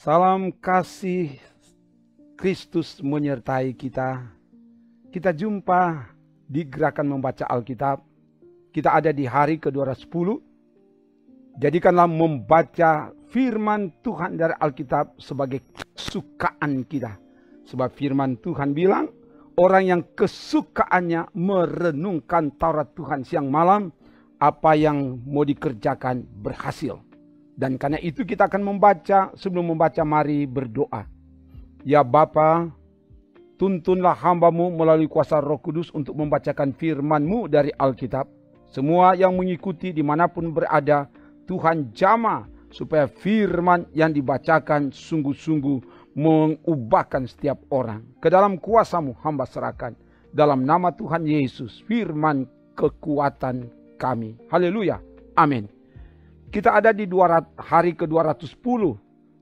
Salam kasih Kristus menyertai kita. Kita jumpa di Gerakan Membaca Alkitab. Kita ada di hari ke-210. Jadikanlah membaca firman Tuhan dari Alkitab sebagai kesukaan kita. Sebab firman Tuhan bilang, orang yang kesukaannya merenungkan Taurat Tuhan siang malam, apa yang mau dikerjakan berhasil. Dan karena itu kita akan membaca, sebelum membaca mari berdoa. Ya Bapa, tuntunlah hamba-Mu melalui kuasa Roh Kudus untuk membacakan firman-Mu dari Alkitab. Semua yang mengikuti dimanapun berada, Tuhan jamah supaya firman yang dibacakan sungguh-sungguh mengubahkan setiap orang. Ke dalam kuasa-Mu hamba serahkan. Dalam nama Tuhan Yesus, firman kekuatan kami. Haleluya. Amin. Kita ada di hari ke-210.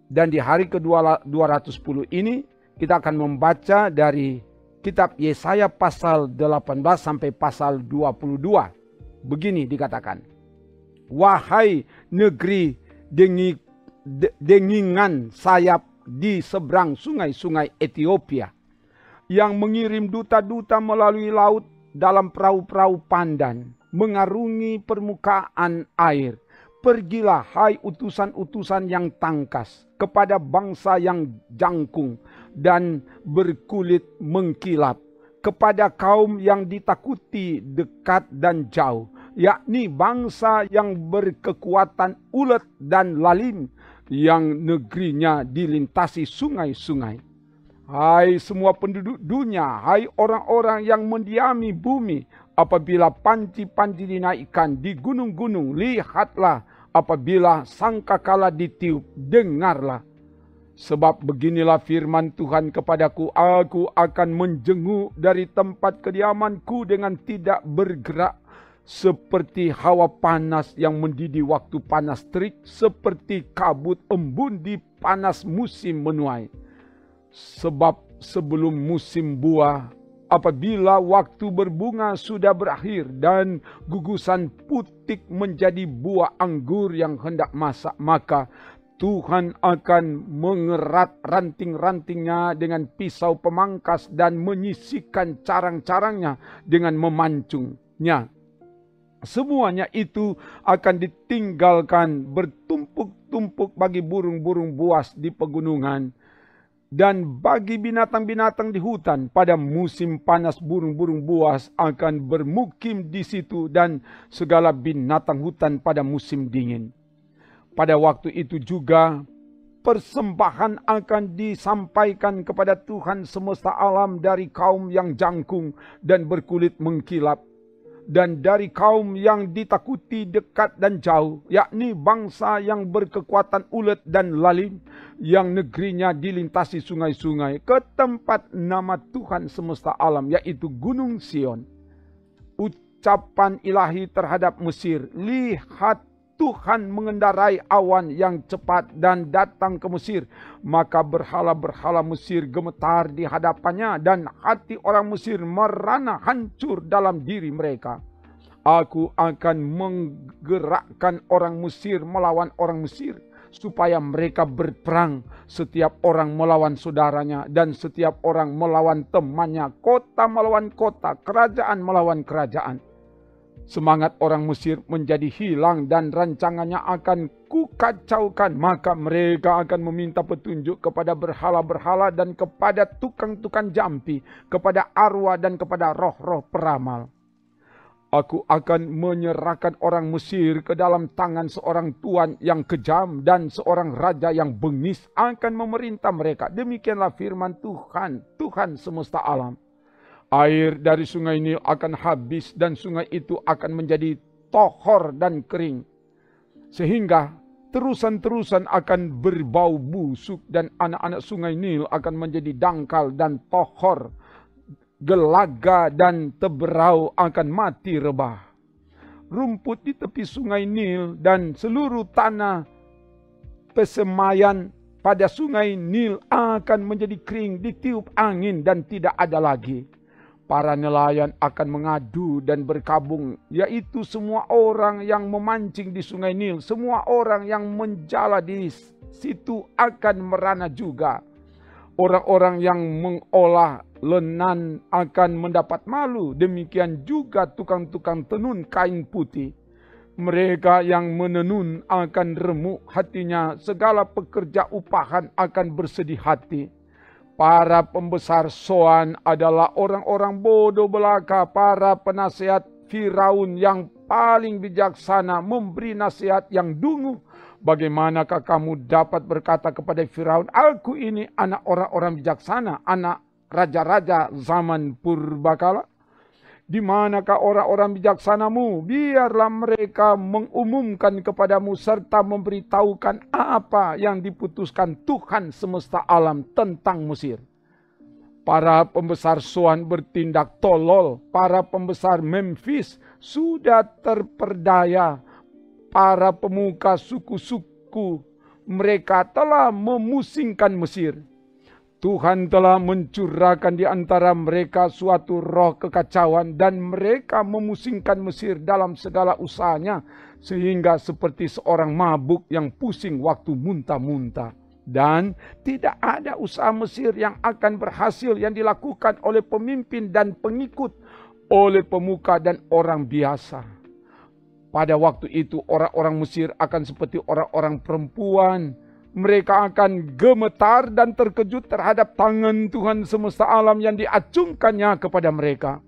Dan di hari ke-210 ini kita akan membaca dari kitab Yesaya pasal 18 sampai pasal 22. Begini dikatakan. Wahai negeri dengingan sayap di seberang sungai-sungai Ethiopia, yang mengirim duta-duta melalui laut dalam perahu-perahu pandan, mengarungi permukaan air. Pergilah hai utusan-utusan yang tangkas kepada bangsa yang jangkung dan berkulit mengkilap, kepada kaum yang ditakuti dekat dan jauh, yakni bangsa yang berkekuatan ulet dan lalim, yang negerinya dilintasi sungai-sungai. Hai semua penduduk dunia, hai orang-orang yang mendiami bumi, apabila panci-panci dinaikkan di gunung-gunung, lihatlah. Apabila sangkakala ditiup, dengarlah. Sebab beginilah firman Tuhan kepadaku, aku akan menjenguk dari tempat kediamanku dengan tidak bergerak, seperti hawa panas yang mendidih waktu panas terik, seperti kabut embun di panas musim menuai. Sebab sebelum musim buah, apabila waktu berbunga sudah berakhir dan gugusan putik menjadi buah anggur yang hendak masak, maka Tuhan akan mengerat ranting-rantingnya dengan pisau pemangkas dan menyisihkan carang-carangnya dengan memancungnya. Semuanya itu akan ditinggalkan bertumpuk-tumpuk bagi burung-burung buas di pegunungan. Dan bagi binatang-binatang di hutan, pada musim panas burung-burung buas akan bermukim di situ, dan segala binatang hutan pada musim dingin. Pada waktu itu juga persembahan akan disampaikan kepada Tuhan semesta alam dari kaum yang jangkung dan berkulit mengkilap, dan dari kaum yang ditakuti dekat dan jauh, yakni bangsa yang berkekuatan ulet dan lalim, yang negerinya dilintasi sungai-sungai, ke tempat nama Tuhan semesta alam, yaitu Gunung Sion. Ucapan ilahi terhadap Mesir, lihat Tuhan mengendarai awan yang cepat dan datang ke Mesir, maka berhala-berhala Mesir gemetar di hadapannya, dan hati orang Mesir merana hancur dalam diri mereka. Aku akan menggerakkan orang Mesir melawan orang Mesir, supaya mereka berperang, setiap orang melawan saudaranya, dan setiap orang melawan temannya, kota melawan kota, kerajaan melawan kerajaan. Semangat orang Mesir menjadi hilang dan rancangannya akan kukacaukan. Maka mereka akan meminta petunjuk kepada berhala-berhala dan kepada tukang-tukang jampi, kepada arwah dan kepada roh-roh peramal. Aku akan menyerahkan orang Mesir ke dalam tangan seorang tuan yang kejam, dan seorang raja yang bengis akan memerintah mereka. Demikianlah firman Tuhan, Tuhan semesta alam. Air dari sungai Nil akan habis, dan sungai itu akan menjadi tohor dan kering, sehingga terusan-terusan akan berbau busuk, dan anak-anak sungai Nil akan menjadi dangkal dan tohor. Gelaga dan teberau akan mati rebah. Rumput di tepi sungai Nil dan seluruh tanah pesemaian pada sungai Nil akan menjadi kering, ditiup angin dan tidak ada lagi. Para nelayan akan mengadu dan berkabung, yaitu semua orang yang memancing di sungai Nil, semua orang yang menjala di situ akan merana juga. Orang-orang yang mengolah lenan akan mendapat malu, demikian juga tukang-tukang tenun kain putih. Mereka yang menenun akan remuk hatinya, segala pekerja upahan akan bersedih hati. Para pembesar Soan adalah orang-orang bodoh belaka, para penasihat Firaun yang paling bijaksana memberi nasihat yang dungu. Bagaimanakah kamu dapat berkata kepada Firaun, aku ini anak orang-orang bijaksana, anak raja-raja zaman purbakala? Di manakah orang-orang bijaksanamu? Biarlah mereka mengumumkan kepadamu serta memberitahukan apa yang diputuskan Tuhan semesta alam tentang Mesir. Para pembesar Soan bertindak tolol, para pembesar Memphis sudah terperdaya, para pemuka suku-suku mereka telah memusingkan Mesir. Tuhan telah mencurahkan di antara mereka suatu roh kekacauan dan mereka memusingkan Mesir dalam segala usahanya sehingga seperti seorang mabuk yang pusing waktu muntah-muntah. Dan tidak ada usaha Mesir yang akan berhasil yang dilakukan oleh pemimpin dan pengikut, oleh pemuka dan orang biasa. Pada waktu itu orang-orang Mesir akan seperti orang-orang perempuan. Mereka akan gemetar dan terkejut terhadap tangan Tuhan semesta alam yang diacungkannya kepada mereka.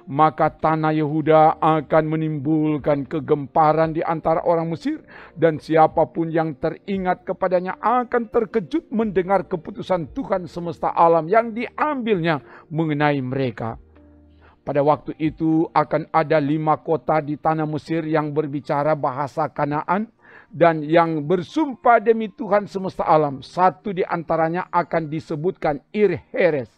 Maka tanah Yehuda akan menimbulkan kegemparan di antara orang Mesir, dan siapapun yang teringat kepadanya akan terkejut mendengar keputusan Tuhan semesta alam yang diambilnya mengenai mereka. Pada waktu itu akan ada 5 kota di tanah Mesir yang berbicara bahasa Kanaan dan yang bersumpah demi Tuhan semesta alam. Satu di antaranya akan disebutkan Ir-Heres.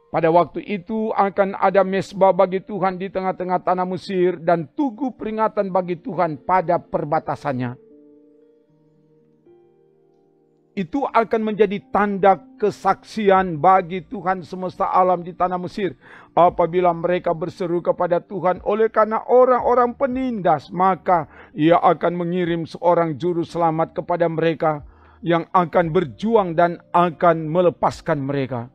Pada waktu itu akan ada mesbah bagi Tuhan di tengah-tengah tanah Mesir dan tugu peringatan bagi Tuhan pada perbatasannya. Itu akan menjadi tanda kesaksian bagi Tuhan semesta alam di tanah Mesir. Apabila mereka berseru kepada Tuhan oleh karena orang-orang penindas, maka Ia akan mengirim seorang juru selamat kepada mereka yang akan berjuang dan akan melepaskan mereka.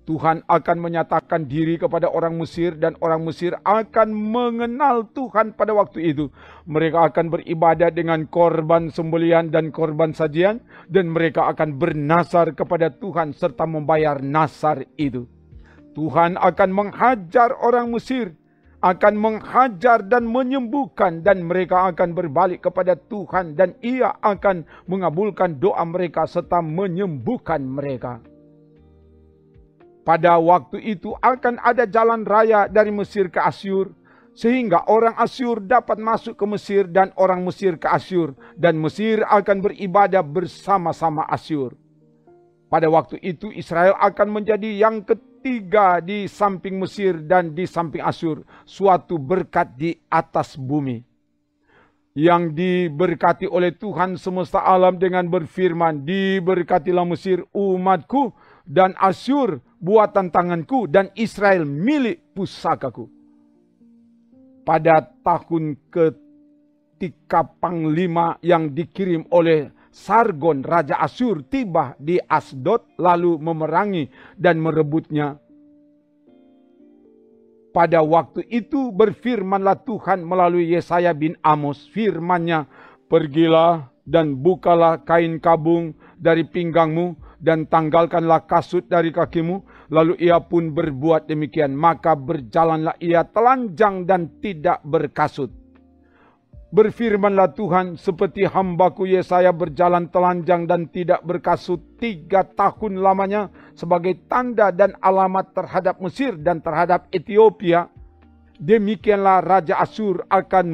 Tuhan akan menyatakan diri kepada orang Mesir dan orang Mesir akan mengenal Tuhan pada waktu itu. Mereka akan beribadah dengan korban sembelihan dan korban sajian dan mereka akan bernasar kepada Tuhan serta membayar nasar itu. Tuhan akan menghajar orang Mesir, akan menghajar dan menyembuhkan dan mereka akan berbalik kepada Tuhan dan Ia akan mengabulkan doa mereka serta menyembuhkan mereka. Pada waktu itu akan ada jalan raya dari Mesir ke Asyur, sehingga orang Asyur dapat masuk ke Mesir dan orang Mesir ke Asyur, dan Mesir akan beribadah bersama-sama Asyur. Pada waktu itu Israel akan menjadi yang ketiga di samping Mesir dan di samping Asyur, suatu berkat di atas bumi. Yang diberkati oleh Tuhan semesta alam dengan berfirman, diberkatilah Mesir umatku dan Asyur buatan tanganku dan Israel milik pusakaku. Pada tahun ketika panglima yang dikirim oleh Sargon Raja Asyur tiba di Asdod lalu memerangi dan merebutnya. Pada waktu itu berfirmanlah Tuhan melalui Yesaya bin Amos, firman-Nya, pergilah dan bukalah kain kabung dari pinggangmu dan tanggalkanlah kasut dari kakimu. Lalu ia pun berbuat demikian. Maka berjalanlah ia telanjang dan tidak berkasut. Berfirmanlah Tuhan, seperti hambaku Yesaya berjalan telanjang dan tidak berkasut 3 tahun lamanya sebagai tanda dan alamat terhadap Mesir dan terhadap Ethiopia. Demikianlah Raja Asyur akan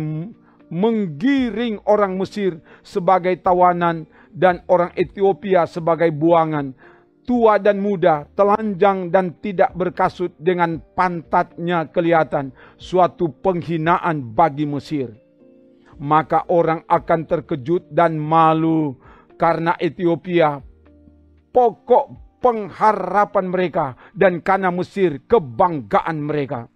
menggiring orang Mesir sebagai tawanan dan orang Ethiopia sebagai buangan. Tua dan muda, telanjang dan tidak berkasut dengan pantatnya kelihatan. Suatu penghinaan bagi Mesir. Maka orang akan terkejut dan malu karena Ethiopia pokok pengharapan mereka dan karena Mesir kebanggaan mereka.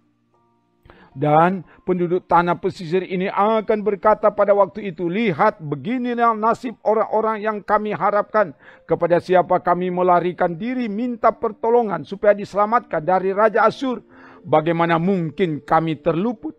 Dan penduduk tanah pesisir ini akan berkata pada waktu itu, lihat, beginilah nasib orang-orang yang kami harapkan. Kepada siapa kami melarikan diri minta pertolongan supaya diselamatkan dari Raja Asyur. Bagaimana mungkin kami terluput?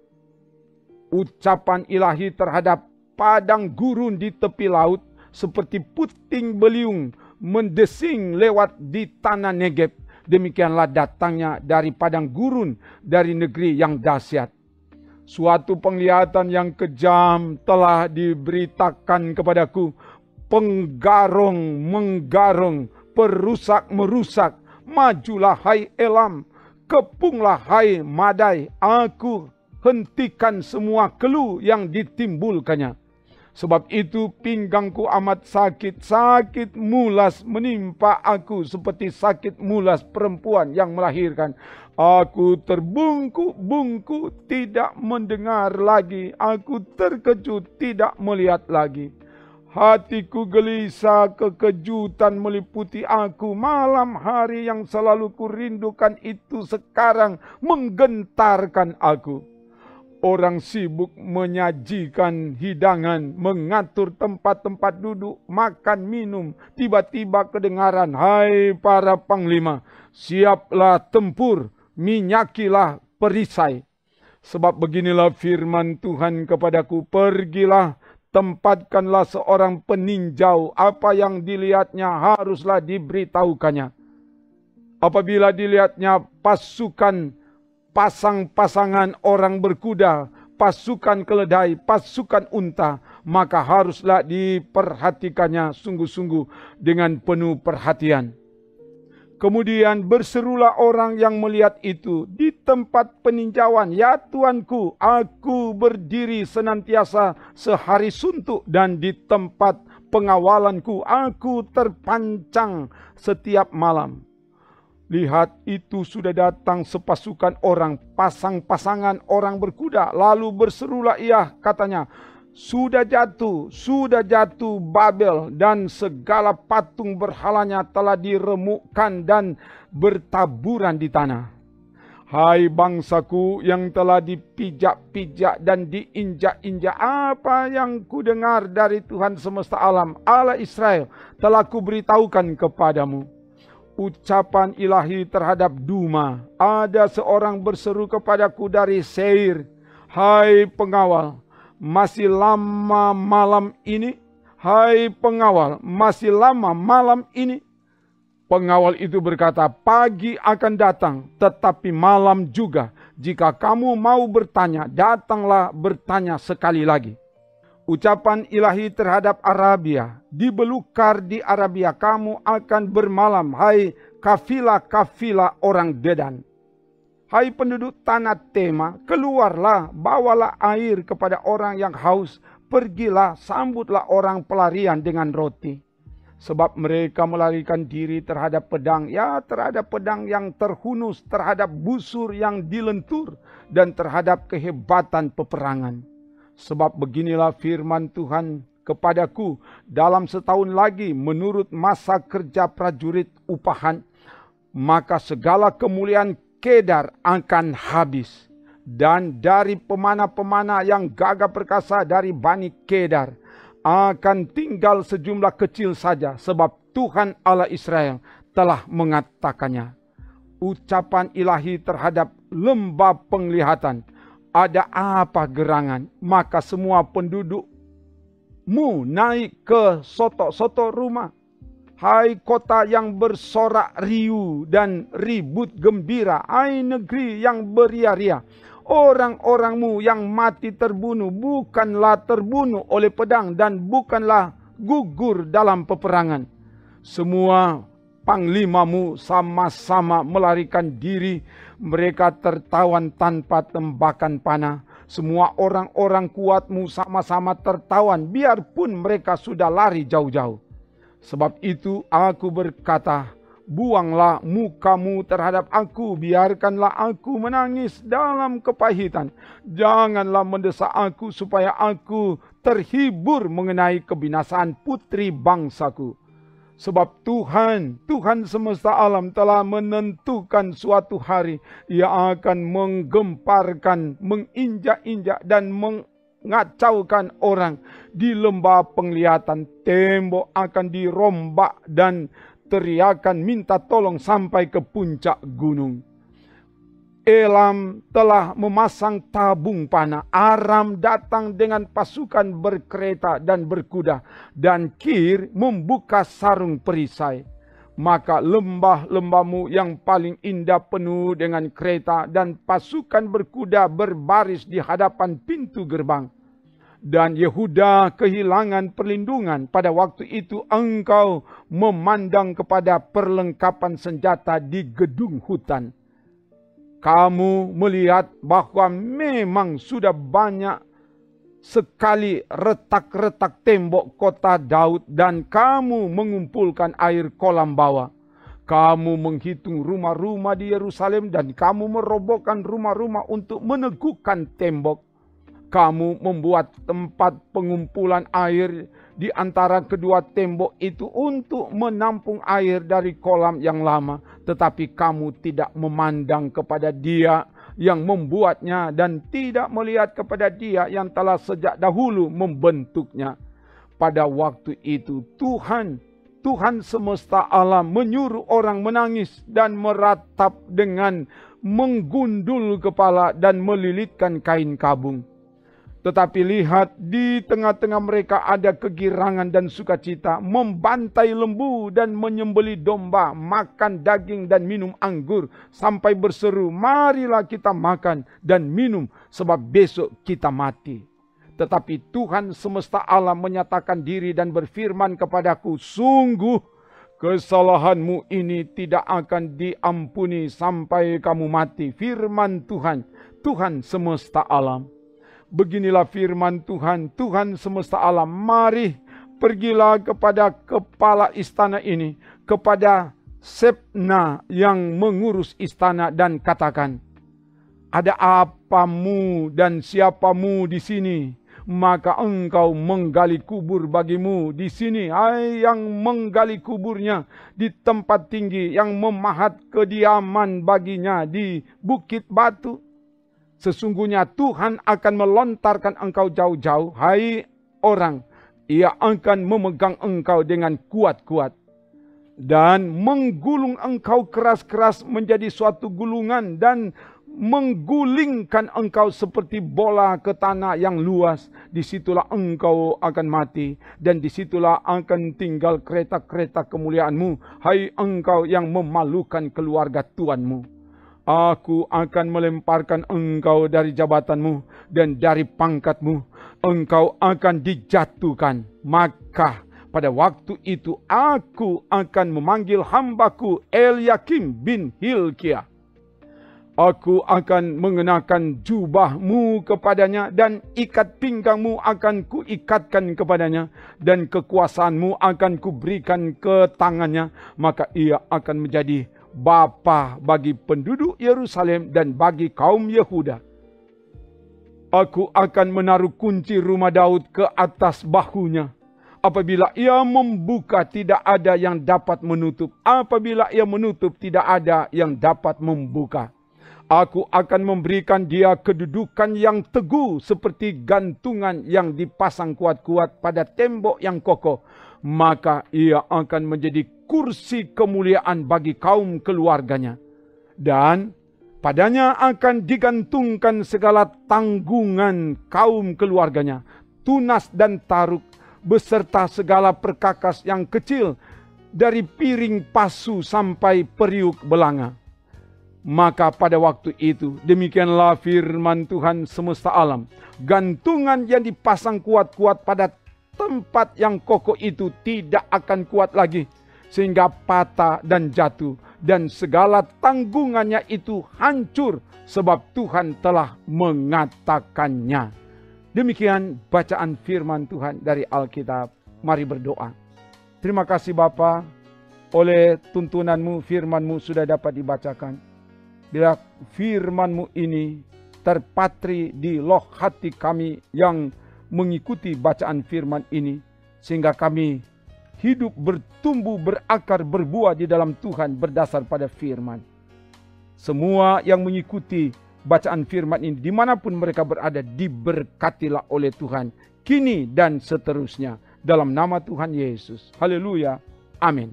Ucapan ilahi terhadap padang gurun di tepi laut seperti puting beliung mendesing lewat di tanah Negeb. Demikianlah datangnya dari padang gurun, dari negeri yang dahsyat. Suatu penglihatan yang kejam telah diberitakan kepadaku. Penggarong menggarong, perusak merusak. Majulah hai Elam, kepunglah hai Madai. Aku hentikan semua keluh yang ditimbulkannya. Sebab itu pinggangku amat sakit, sakit mulas menimpa aku seperti sakit mulas perempuan yang melahirkan. Aku terbungkuk-bungkuk tidak mendengar lagi, aku terkejut tidak melihat lagi. Hatiku gelisah, kekejutan meliputi aku. Malam hari yang selalu kurindukan itu sekarang menggentarkan aku. Orang sibuk menyajikan hidangan, mengatur tempat-tempat duduk, makan, minum. Tiba-tiba kedengaran, hai para panglima, siaplah tempur, minyakilah perisai. Sebab beginilah firman Tuhan kepadaku, pergilah, tempatkanlah seorang peninjau, apa yang dilihatnya haruslah diberitahukannya. Apabila dilihatnya pasukan pasang-pasangan orang berkuda, pasukan keledai, pasukan unta, maka haruslah diperhatikannya sungguh-sungguh dengan penuh perhatian. Kemudian berserulah orang yang melihat itu di tempat peninjauan, ya Tuanku, aku berdiri senantiasa sehari suntuk, dan di tempat pengawalanku aku terpancang setiap malam. Lihat, itu sudah datang sepasukan orang, pasang-pasangan orang berkuda. Lalu berserulah ia, katanya, sudah jatuh Babel, dan segala patung berhalanya telah diremukkan dan bertaburan di tanah. Hai bangsaku yang telah dipijak-pijak dan diinjak-injak, apa yang kudengar dari Tuhan semesta alam, Allah Israel, telah kuberitahukan kepadamu. Ucapan ilahi terhadap Duma. Ada seorang berseru kepadaku dari Seir, hai pengawal, masih lama malam ini? Hai pengawal, masih lama malam ini? Pengawal itu berkata, pagi akan datang, tetapi malam juga. Jika kamu mau bertanya, datanglah bertanya sekali lagi. Ucapan ilahi terhadap Arabia. Di belukar di Arabia kamu akan bermalam, hai kafilah-kafilah orang Dedan. Hai penduduk tanah Tema, keluarlah, bawalah air kepada orang yang haus. Pergilah, sambutlah orang pelarian dengan roti. Sebab mereka melarikan diri terhadap pedang, ya terhadap pedang yang terhunus, terhadap busur yang dilentur, dan terhadap kehebatan peperangan. Sebab beginilah firman Tuhan kepadaku, dalam setahun lagi menurut masa kerja prajurit upahan, maka segala kemuliaan Kedar akan habis. Dan dari pemana-pemana yang gagah perkasa dari Bani Kedar akan tinggal sejumlah kecil saja, sebab Tuhan Allah Israel telah mengatakannya. Ucapan ilahi terhadap lembah penglihatan. Ada apa gerangan? Maka semua pendudukmu naik ke sotok-sotok rumah. Hai kota yang bersorak riuh dan ribut gembira. Hai negeri yang beria-ria. Orang-orangmu yang mati terbunuh bukanlah terbunuh oleh pedang dan bukanlah gugur dalam peperangan. Semua panglimamu sama-sama melarikan diri. Mereka tertawan tanpa tembakan panah. Semua orang-orang kuatmu sama-sama tertawan, biarpun mereka sudah lari jauh-jauh. Sebab itu aku berkata, buanglah mukamu terhadap aku, biarkanlah aku menangis dalam kepahitan. Janganlah mendesak aku supaya aku terhibur mengenai kebinasaan putri bangsaku. Sebab Tuhan semesta alam telah menentukan suatu hari Ia akan menggemparkan, menginjak-injak dan mengacaukan orang di lembah penglihatan. Tembok akan dirombak dan teriakan minta tolong sampai ke puncak gunung. Elam telah memasang tabung panah. Aram datang dengan pasukan berkereta dan berkuda. Dan Kir membuka sarung perisai. Maka lembah-lembahmu yang paling indah penuh dengan kereta dan pasukan berkuda berbaris di hadapan pintu gerbang. Dan Yehuda kehilangan perlindungan. Pada waktu itu engkau memandang kepada perlengkapan senjata di gedung hutan. Kamu melihat bahwa memang sudah banyak sekali retak-retak tembok kota Daud dan kamu mengumpulkan air kolam bawah. Kamu menghitung rumah-rumah di Yerusalem dan kamu merobohkan rumah-rumah untuk meneguhkan tembok. Kamu membuat tempat pengumpulan air di antara kedua tembok itu untuk menampung air dari kolam yang lama. Tetapi kamu tidak memandang kepada Dia yang membuatnya dan tidak melihat kepada Dia yang telah sejak dahulu membentuknya. Pada waktu itu Tuhan semesta alam menyuruh orang menangis dan meratap dengan menggundul kepala dan melilitkan kain kabung. Tetapi lihat, di tengah-tengah mereka ada kegirangan dan sukacita, membantai lembu dan menyembelih domba, makan daging dan minum anggur, sampai berseru, marilah kita makan dan minum, sebab besok kita mati. Tetapi Tuhan semesta alam menyatakan diri dan berfirman kepadaku, sungguh kesalahanmu ini tidak akan diampuni sampai kamu mati. Firman Tuhan semesta alam. Beginilah firman Tuhan semesta alam. Mari pergilah kepada kepala istana ini, kepada Sebna yang mengurus istana dan katakan, ada apamu dan siapamu di sini? Maka engkau menggali kubur bagimu di sini. Hai yang menggali kuburnya di tempat tinggi, yang memahat kediaman baginya di bukit batu. Sesungguhnya Tuhan akan melontarkan engkau jauh-jauh, hai orang. Ia akan memegang engkau dengan kuat-kuat. Dan menggulung engkau keras-keras menjadi suatu gulungan. Dan menggulingkan engkau seperti bola ke tanah yang luas. Disitulah engkau akan mati. Dan disitulah akan tinggal kereta-kereta kemuliaanmu. Hai engkau yang memalukan keluarga tuanmu. Aku akan melemparkan engkau dari jabatanmu dan dari pangkatmu. Engkau akan dijatuhkan. Maka pada waktu itu aku akan memanggil hambaku Eliakim bin Hilkiah. Aku akan mengenakan jubahmu kepadanya dan ikat pinggangmu akan kuikatkan kepadanya. Dan kekuasaanmu akan kuberikan ke tangannya. Maka ia akan menjadi bapa bagi penduduk Yerusalem dan bagi kaum Yehuda. Aku akan menaruh kunci rumah Daud ke atas bahunya. Apabila ia membuka, tidak ada yang dapat menutup. Apabila ia menutup, tidak ada yang dapat membuka. Aku akan memberikan dia kedudukan yang teguh seperti gantungan yang dipasang kuat-kuat pada tembok yang kokoh. Maka ia akan menjadi kursi kemuliaan bagi kaum keluarganya. Dan padanya akan digantungkan segala tanggungan kaum keluarganya. Tunas dan taruk beserta segala perkakas yang kecil. Dari piring pasu sampai periuk belanga. Maka pada waktu itu, demikianlah firman Tuhan semesta alam. Gantungan yang dipasang kuat-kuat pada tempat yang kokoh itu tidak akan kuat lagi. Sehingga patah dan jatuh. Dan segala tanggungannya itu hancur. Sebab Tuhan telah mengatakannya. Demikian bacaan firman Tuhan dari Alkitab. Mari berdoa. Terima kasih Bapa. Oleh tuntunanmu, firmanmu sudah dapat dibacakan. Bila firman-Mu ini terpatri di loh hati kami yang mengikuti bacaan firman ini, sehingga kami hidup, bertumbuh, berakar, berbuah di dalam Tuhan berdasar pada firman. Semua yang mengikuti bacaan firman ini dimanapun mereka berada, diberkatilah oleh Tuhan kini dan seterusnya dalam nama Tuhan Yesus. Haleluya. Amin.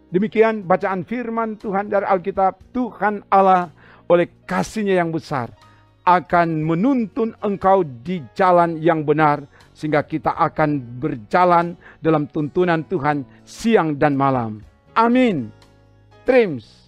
Demikian bacaan firman Tuhan dari Alkitab. Tuhan Allah oleh kasih-Nya yang besar akan menuntun engkau di jalan yang benar, sehingga kita akan berjalan dalam tuntunan Tuhan siang dan malam. Amin. Trims.